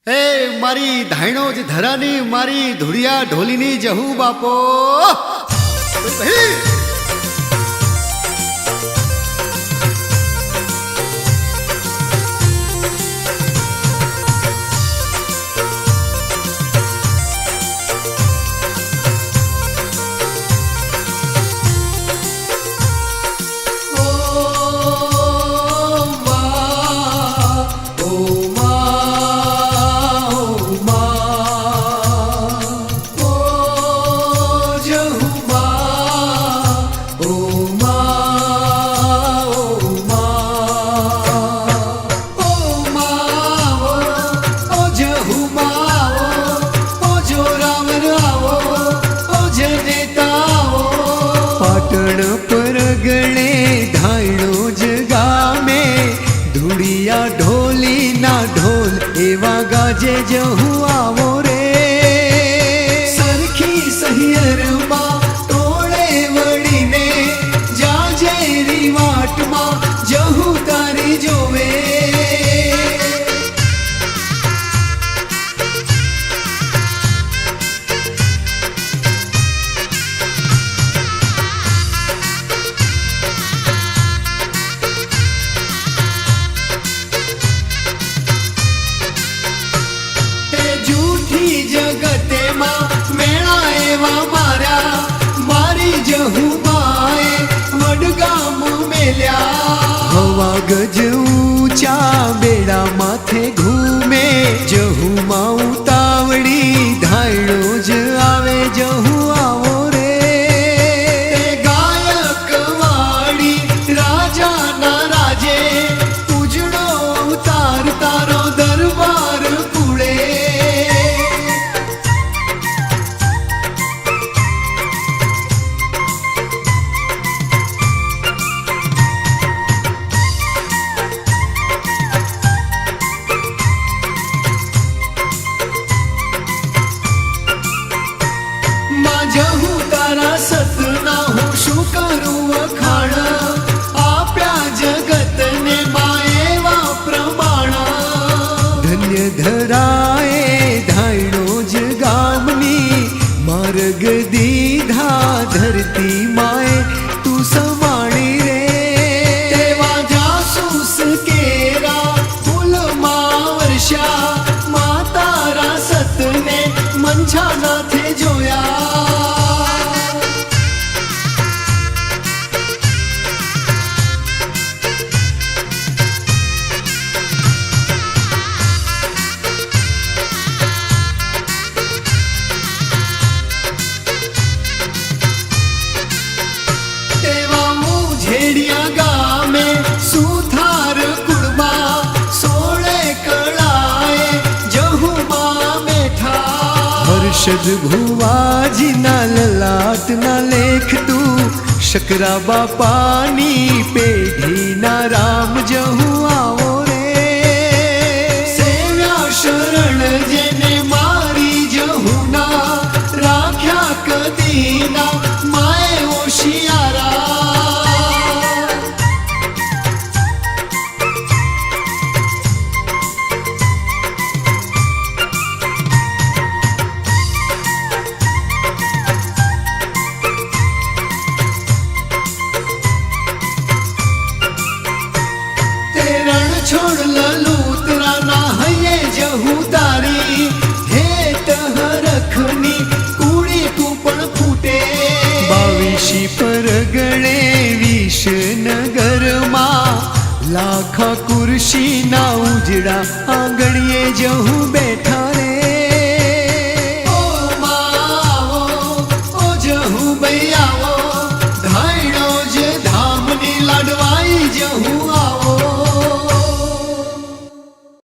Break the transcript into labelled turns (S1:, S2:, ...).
S1: હે મારી ધાયણો જ ધરાની મારી ધુડિયા ઢોલીની જહુ બાપો
S2: परगणे धायणो जगामे धुड़िया ढोली ना ढोल एवा गाजे जहू आवो रे सरखी सहियर मा टोळे वळीने जाजेरी वाट मा जहू तारी जोवे जगते मा मेळा एवा मार्या मारी जहू माए वडगाम मेल्या हवा गज ऊंचा बेड़ा माथे घूमे जहू मा उतावड़ी धायणो ज आवे जहू आवो रे गायक वाड़ी राजा ना राजे उजड़ो उतार तारो दरबार पुड़े जहू तारा सतना हूँ शू करूँ अखाण आप्या जगत ने माएवा प्रमाण धन्य धराए धायणो जगामनी मार्ग दीधा धरती माए तू समाणी रे तेवा जासूस केरा फूल मा वर्षा मातारा सतने मंछा नाथे जोया झेड़िया गामे सुथार कुड़मा सोले कड़ाए जहू मां बैठा हर्षद भुवाजी ना ललाट ना लेख तू शकरा बापानी पेढ़ी ना राम जहू आवो रे सेव्या शरण जेने मारी जहू ना राख्या कदीना माए ओशियारा छोड़ ललूतरा ना हये जहू तारी हे तहरखनी कूड़ी कूपण फूटे बाविशी परगणे विष नगर मा लाखा कुर्सी ना उजड़ा आंगणिये जहू बैठा